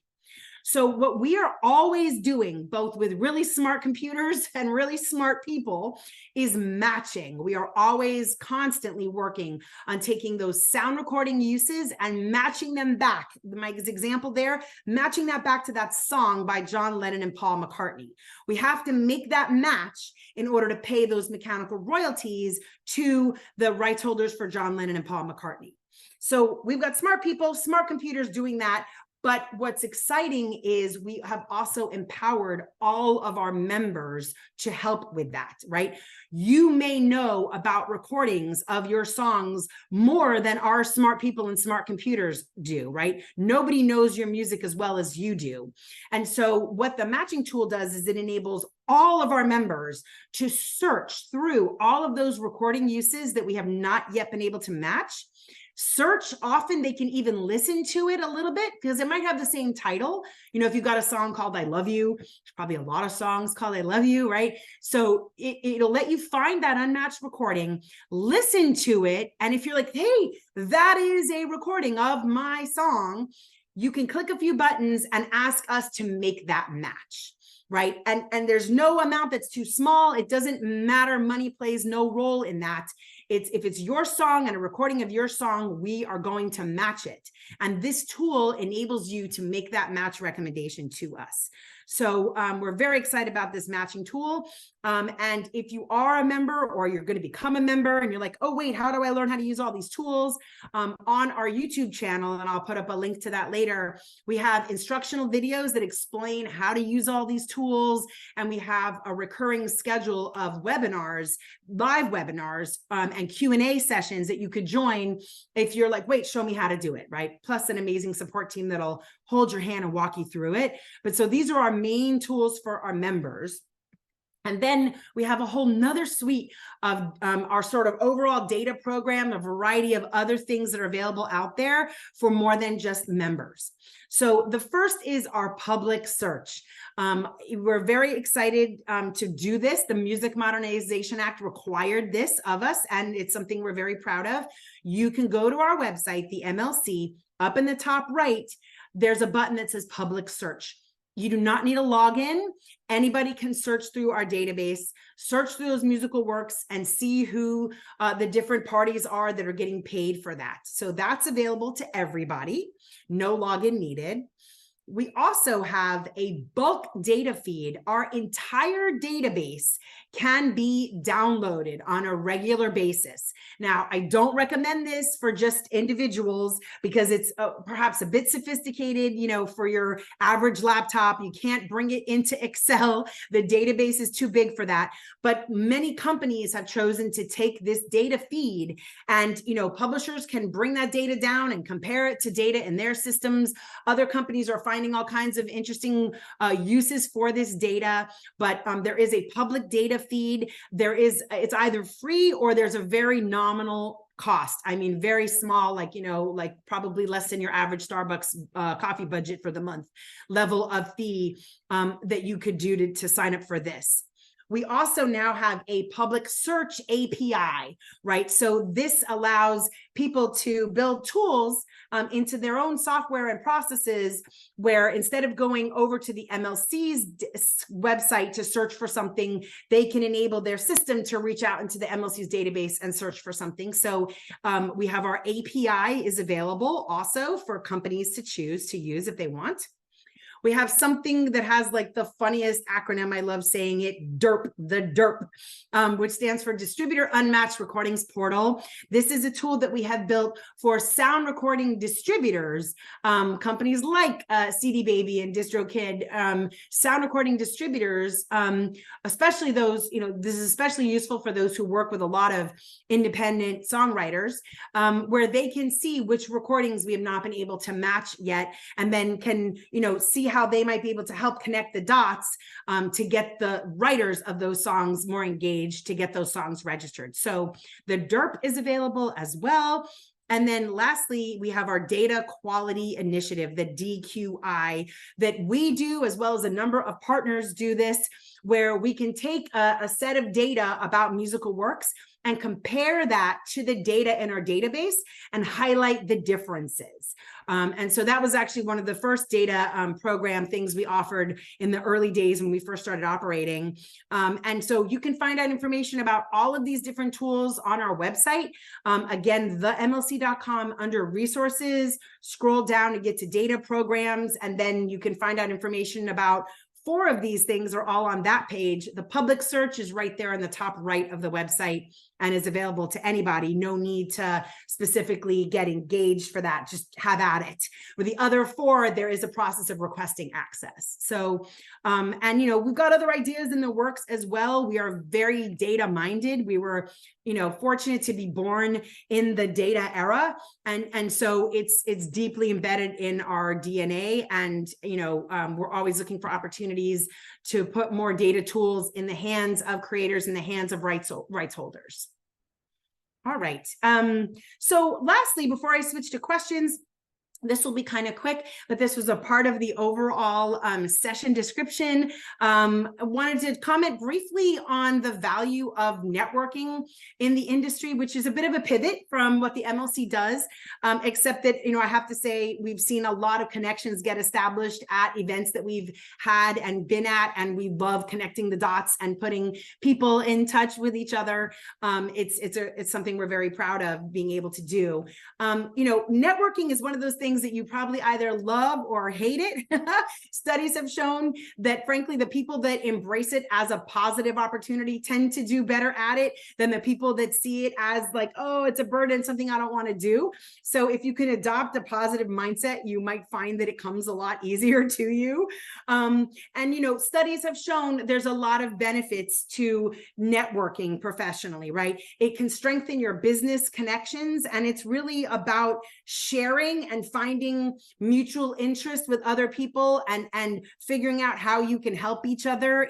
So what we are always doing, both with really smart computers and really smart people, is matching. We are always constantly working on taking those sound recording uses and matching them back. My example there, matching that back to that song by John Lennon and Paul McCartney. We have to make that match in order to pay those mechanical royalties to the rights holders for John Lennon and Paul McCartney. So we've got smart people, smart computers doing that. But what's exciting is we have also empowered all of our members to help with that, right? You may know about recordings of your songs more than our smart people and smart computers do, right? Nobody knows your music as well as you do. And so what the matching tool does is it enables all of our members to search through all of those recording uses that we have not yet been able to match. Search, often they can even listen to it a little bit because it might have the same title. You know, if you've got a song called I Love You, there's probably a lot of songs called I Love You, right? So it'll let you find that unmatched recording, listen to it. And if you're like, hey, that is a recording of my song, you can click a few buttons and ask us to make that match. Right. And there's no amount that's too small. It doesn't matter. Money plays no role in that. If it's your song and a recording of your song, we are going to match it. And this tool enables you to make that match recommendation to us. So we're very excited about this matching tool. And if you are a member or you're going to become a member and you're like, oh, wait, how do I learn how to use all these tools? On our YouTube channel, and I'll put up a link to that later, we have instructional videos that explain how to use all these tools. And we have a recurring schedule of webinars, live webinars, and Q&A sessions that you could join if you're like, wait, show me how to do it, right? Plus an amazing support team that'll hold your hand and walk you through it. But so these are our main tools for our members. And then we have a whole nother suite of our sort of overall data program, a variety of other things that are available out there for more than just members. So the first is our public search. We're very excited to do this. The Music Modernization Act required this of us, and it's something we're very proud of. You can go to our website, the MLC, up in the top right, there's a button that says public search. You do not need a login. Anybody can search through our database, search through those musical works and see who the different parties are that are getting paid for that. So that's available to everybody. No login needed. We also have a bulk data feed. Our entire database can be downloaded on a regular basis. Now, I don't recommend this for just individuals because it's perhaps a bit sophisticated, you know, for your average laptop. You can't bring it into Excel. The database is too big for that. But many companies have chosen to take this data feed and, you know, publishers can bring that data down and compare it to data in their systems. Other companies are finding all kinds of interesting uses for this data, but there is a public data feed. It's either free or there's a very nominal cost. I mean, very small, like, you know, like probably less than your average Starbucks coffee budget for the month level of fee that you could do to sign up for this. We also now have a public search API, right? So this allows people to build tools into their own software and processes where instead of going over to the MLC's website to search for something, they can enable their system to reach out into the MLC's database and search for something. So we have our API is available also for companies to choose to use if they want. We have something that has like the funniest acronym. I love saying it, DERP, the DERP, which stands for Distributor Unmatched Recordings Portal. This is a tool that we have built for sound recording distributors, companies like CD Baby and DistroKid, sound recording distributors, especially those, this is especially useful for those who work with a lot of independent songwriters, where they can see which recordings we have not been able to match yet, and then can, see how they might be able to help connect the dots to get the writers of those songs more engaged, to get those songs registered. So the DERP is available as well. And then lastly, we have our data quality initiative, the DQI, that we do, as well as a number of partners do this, where we can take a set of data about musical works and compare that to the data in our database and highlight the differences. And so that was actually one of the first data program things we offered in the early days when we first started operating. And so you can find out information about all of these different tools on our website. Again, themlc.com, under resources, scroll down to get to data programs, and then you can find out information about 4 of these things are all on that page. The public search is right there in the top right of the website and is available to anybody. No need to specifically get engaged for that. Just have at it. With the other 4, there is a process of requesting access. So, and we've got other ideas in the works as well. We are very data minded. We were, fortunate to be born in the data era. And so it's deeply embedded in our DNA. And, we're always looking for opportunities to put more data tools in the hands of creators, in the hands of rights holders. All right. So lastly, before I switch to questions, this will be kind of quick, but this was a part of the overall session description. I wanted to comment briefly on the value of networking in the industry, which is a bit of a pivot from what the MLC does, except that, I have to say, we've seen a lot of connections get established at events that we've had and been at, and we love connecting the dots and putting people in touch with each other. It's something we're very proud of being able to do. Networking is one of those things that you probably either love or hate it. Studies have shown that, frankly, the people that embrace it as a positive opportunity tend to do better at it than the people that see it as like, oh, it's a burden, something I don't want to do. So if you can adopt a positive mindset, you might find that it comes a lot easier to you. And, studies have shown there's a lot of benefits to networking professionally, right? It can strengthen your business connections, and it's really about sharing and finding mutual interest with other people and figuring out how you can help each other.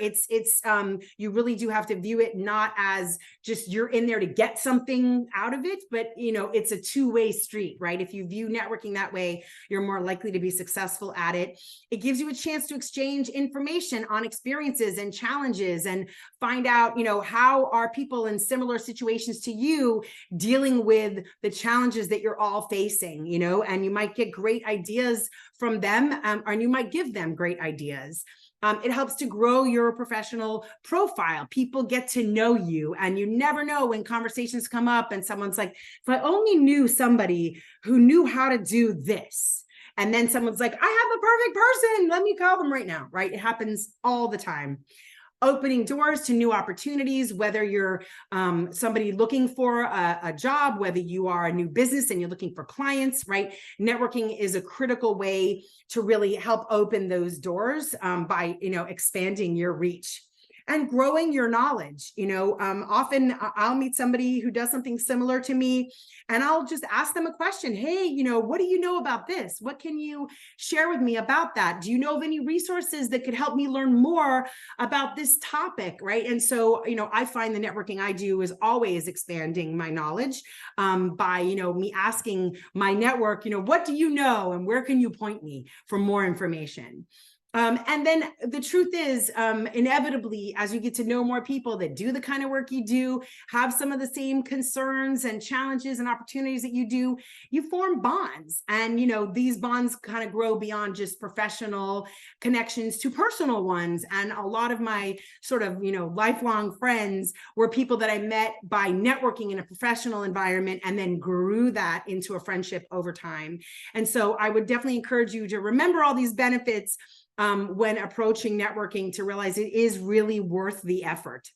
You really do have to view it not as just you're in there to get something out of it, but it's a two-way street, right? If you view networking that way, you're more likely to be successful at it. It gives you a chance to exchange information on experiences and challenges and find out, how are people in similar situations to you dealing with the challenges that you're all facing, and you might get great ideas from them, and you might give them great ideas. It helps to grow your professional profile. People get to know you, and you never know when conversations come up and someone's like, if I only knew somebody who knew how to do this. And then someone's like, I have the perfect person. Let me call them right now, right? It happens all the time. Opening doors to new opportunities, whether you're somebody looking for a job, whether you are a new business and you're looking for clients, right? Networking is a critical way to really help open those doors by, expanding your reach. And growing your knowledge. Often I'll meet somebody who does something similar to me, and I'll just ask them a question. Hey, what do you know about this? What can you share with me about that? Do you know of any resources that could help me learn more about this topic, right? And so, I find the networking I do is always expanding my knowledge by, me asking my network, what do you know, and where can you point me for more information? And then the truth is, inevitably, as you get to know more people that do the kind of work you do, have some of the same concerns and challenges and opportunities that you do, you form bonds. And, these bonds kind of grow beyond just professional connections to personal ones. And a lot of my sort of, lifelong friends were people that I met by networking in a professional environment and then grew that into a friendship over time. And so I would definitely encourage you to remember all these benefits. when approaching networking to realize it is really worth the effort.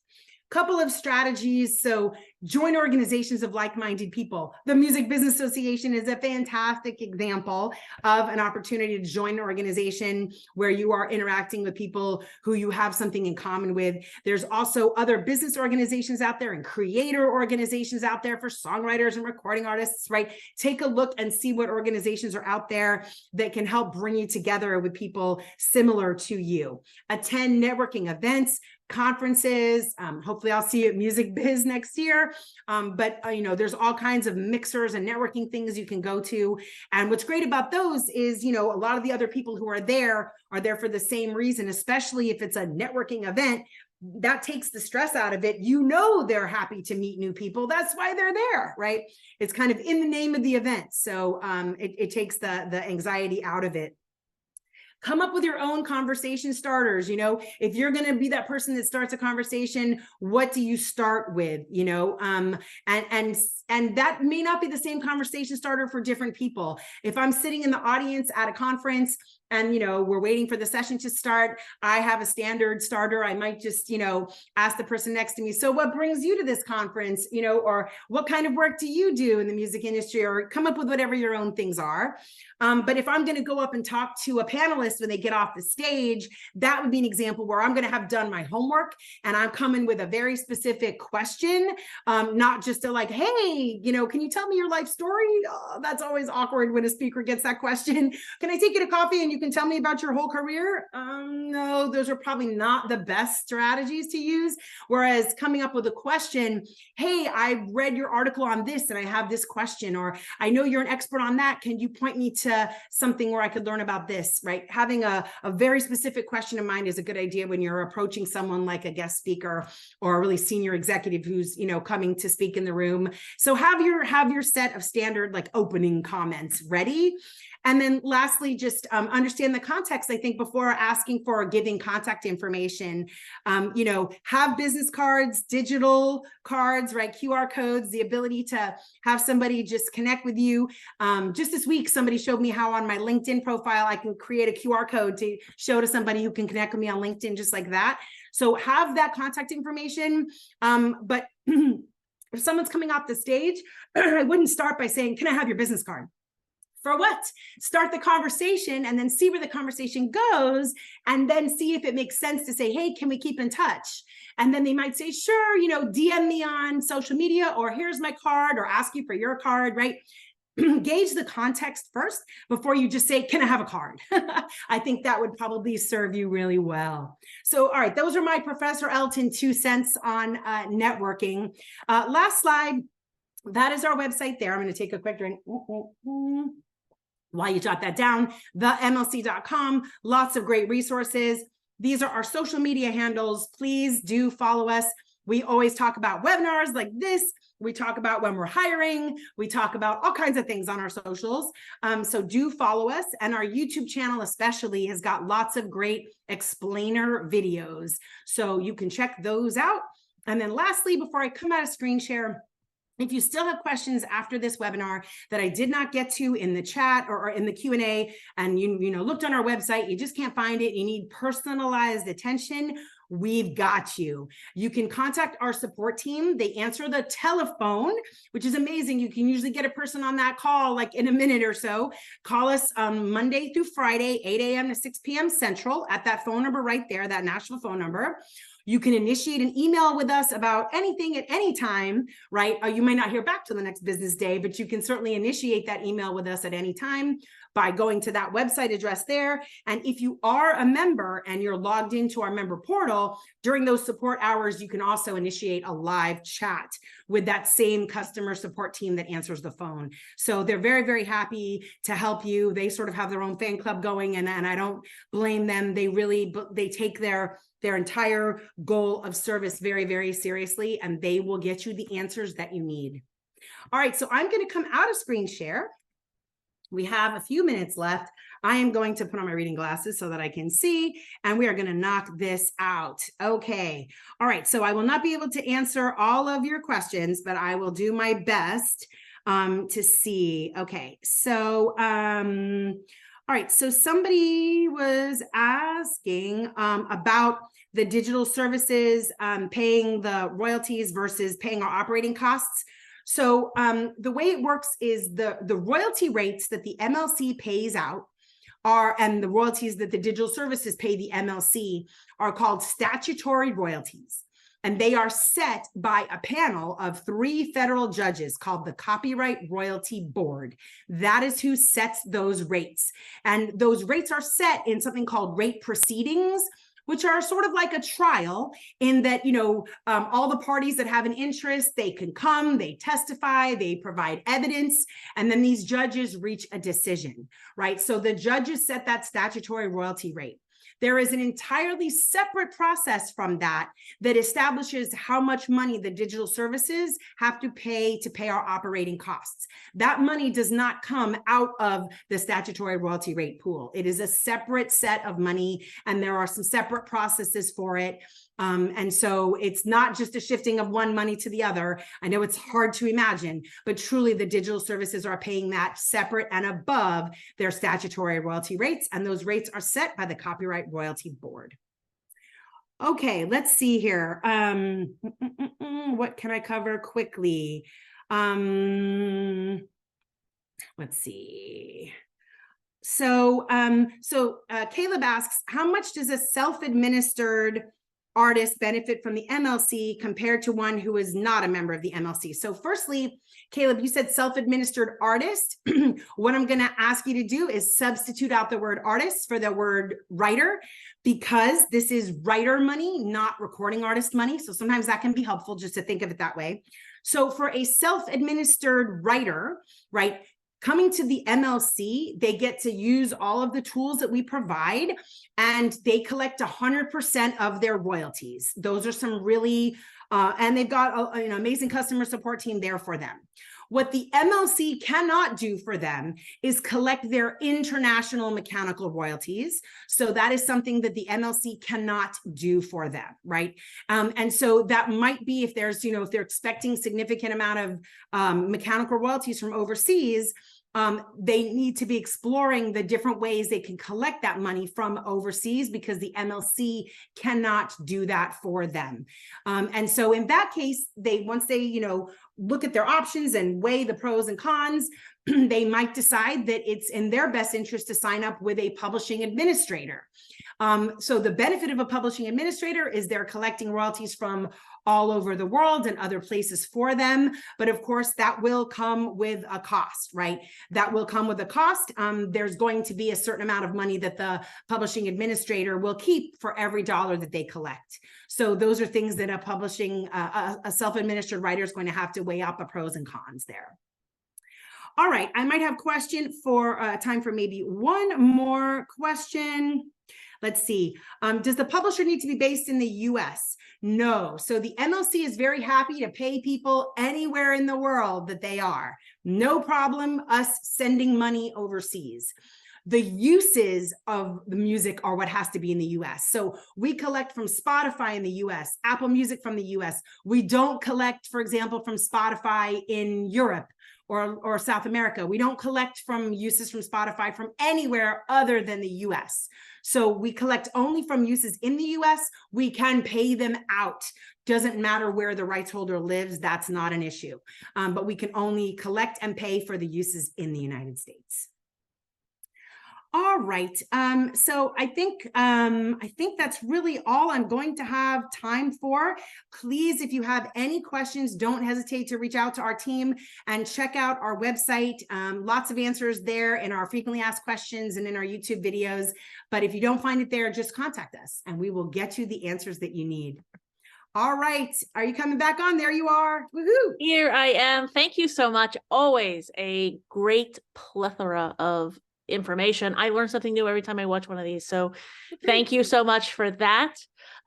Couple of strategies. So join organizations of like-minded people. The Music Business Association is a fantastic example of an opportunity to join an organization where you are interacting with people who you have something in common with. There's also other business organizations out there and creator organizations out there for songwriters and recording artists, right? Take a look and see what organizations are out there that can help bring you together with people similar to you. Attend networking events, conferences. Hopefully I'll see you at Music Biz next year. But there's all kinds of mixers and networking things you can go to. And what's great about those is, a lot of the other people who are there for the same reason, especially if it's a networking event. That takes the stress out of it. They're happy to meet new people. That's why they're there, right? It's kind of in the name of the event. So it takes the anxiety out of it. Come up with your own conversation starters. If you're going to be that person that starts a conversation, what do you start with? And that may not be the same conversation starter for different people. If I'm sitting in the audience at a conference and, we're waiting for the session to start, I have a standard starter. I might just, ask the person next to me, so what brings you to this conference? Or what kind of work do you do in the music industry? Or come up with whatever your own things are. But if I'm going to go up and talk to a panelist when they get off the stage, that would be an example where I'm going to have done my homework and I'm coming with a very specific question, not just a hey, can you tell me your life story? Oh, that's always awkward when a speaker gets that question. Can I take you to coffee and you can tell me about your whole career? No, those are probably not the best strategies to use. Whereas coming up with a question, hey, I read your article on this and I have this question, or I know you're an expert on that. Can you point me to something where I could learn about this, right? Having a very specific question in mind is a good idea when you're approaching someone like a guest speaker or a really senior executive who's, coming to speak in the room. So have your set of standard opening comments ready. And then lastly, just understand the context, I think, before asking for or giving contact information. Have business cards, digital cards, right? QR codes, the ability to have somebody just connect with you. Just this week, somebody showed me how on my LinkedIn profile, I can create a QR code to show to somebody who can connect with me on LinkedIn just like that. So have that contact information. But if someone's coming off the stage, I wouldn't start by saying, can I have your business card? For what? Start the conversation and then see where the conversation goes, and then see if it makes sense to say, hey, can we keep in touch? And then they might say, sure, DM me on social media, or here's my card, or ask you for your card, right? Gauge the context first before you just say, can I have a card? I think that would probably serve you really well. So, all right, those are my Professor Elton 2 cents on networking. Last slide, that is our website there. I'm going to take a quick drink. While you jot that down, themlc.com, lots of great resources. These are our social media handles. Please do follow us. We always talk about webinars like this. We talk about when we're hiring. We talk about all kinds of things on our socials. So do follow us. And our YouTube channel especially has got lots of great explainer videos. So you can check those out. And then lastly, before I come out of screen share, if you still have questions after this webinar that I did not get to in the chat or in the Q&A, and you looked on our website, you just can't find it, you need personalized attention, we've got you. You can contact our support team. They answer the telephone, which is amazing. You can usually get a person on that call in a minute or so. Call us Monday through Friday, 8 a.m. to 6 p.m. Central at that phone number right there, that Nashville phone number. You can initiate an email with us about anything at any time, right? You might not hear back till the next business day, but you can certainly initiate that email with us at any time by going to that website address there. And if you are a member and you're logged into our member portal, during those support hours, you can also initiate a live chat with that same customer support team that answers the phone. So they're very, very happy to help you. They sort of have their own fan club going, and I don't blame them. They take their entire goal of service very, very seriously, and they will get you the answers that you need. All right, so I'm going to come out of screen share. We have a few minutes left. I am going to put on my reading glasses so that I can see, and we are going to knock this out. Okay. All right. So I will not be able to answer all of your questions, but I will do my best to see. Okay. So, All right, so somebody was asking about the digital services, paying the royalties versus paying our operating costs. So the way it works is the royalty rates that the MLC pays out and the royalties that the digital services pay the MLC are called statutory royalties. And they are set by a panel of 3 federal judges called the Copyright Royalty Board. That is who sets those rates. And those rates are set in something called rate proceedings, which are sort of like a trial in that, all the parties that have an interest, they can come, they testify, they provide evidence, and then these judges reach a decision, right? So the judges set that statutory royalty rate. There is an entirely separate process from that establishes how much money the digital services have to pay our operating costs. That money does not come out of the statutory royalty rate pool. It is a separate set of money, and there are some separate processes for it. And so it's not just a shifting of one money to the other. I know it's hard to imagine, but truly the digital services are paying that separate and above their statutory royalty rates, and those rates are set by the Copyright Royalty Board. Okay, let's see here. What can I cover quickly? Let's see. So Caleb asks, how much does a self-administered artist benefit from the MLC compared to one who is not a member of the MLC? So firstly, Caleb, you said self-administered artist. What I'm going to ask you to do is substitute out the word artist for the word writer, because this is writer money, not recording artist money. So sometimes that can be helpful just to think of it that way. So for a self-administered writer, right, coming to the MLC, they get to use all of the tools that we provide, and they collect 100% of their royalties. Those are some really, and they've got an amazing customer support team there for them. What the MLC cannot do for them is collect their international mechanical royalties. So that is something that the MLC cannot do for them, right? And so that might be if there's, if they're expecting significant amount of mechanical royalties from overseas, they need to be exploring the different ways they can collect that money from overseas, because the MLC cannot do that for them. And so in that case, once they, look at their options and weigh the pros and cons, they might decide that it's in their best interest to sign up with a publishing administrator. So the benefit of a publishing administrator is they're collecting royalties from all over the world and other places for them. But of course, that will come with a cost, right? That will come with a cost. There's going to be a certain amount of money that the publishing administrator will keep for every dollar that they collect. So those are things that a self-administered writer is going to have to weigh up the pros and cons there. All right, I might have time for maybe one more question. Let's see. Does the publisher need to be based in the US? No. So the MLC is very happy to pay people anywhere in the world that they are. No problem us sending money overseas. The uses of the music are what has to be in the US. So we collect from Spotify in the US, Apple Music from the US. We don't collect, for example, from Spotify in Europe or South America. We don't collect from uses from Spotify from anywhere other than the US. So we collect only from uses in the US. We can pay them out. Doesn't matter where the rights holder lives. That's not an issue. But we can only collect and pay for the uses in the United States. All right. So I think that's really all I'm going to have time for. Please, if you have any questions, don't hesitate to reach out to our team and check out our website. Lots of answers there in our frequently asked questions and in our YouTube videos. But if you don't find it there, just contact us and we will get you the answers that you need. All right. Are you coming back on? There you are. Woohoo! Here I am. Thank you so much. Always a great plethora of information. I learn something new every time I watch one of these. So thank you so much for that.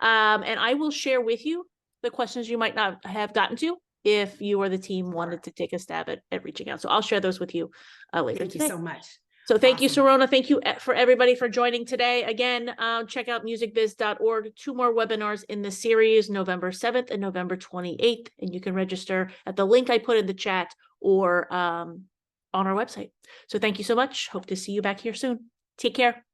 And I will share with you the questions you might not have gotten to if you or the team wanted to take a stab at reaching out. So I'll share those with you later. Thank you so much. So thank you, Serona. Thank you for everybody for joining today. Again, check out musicbiz.org. 2 more webinars in the series, November 7th and November 28th. And you can register at the link I put in the chat or on our website. So thank you so much. Hope to see you back here soon. Take care.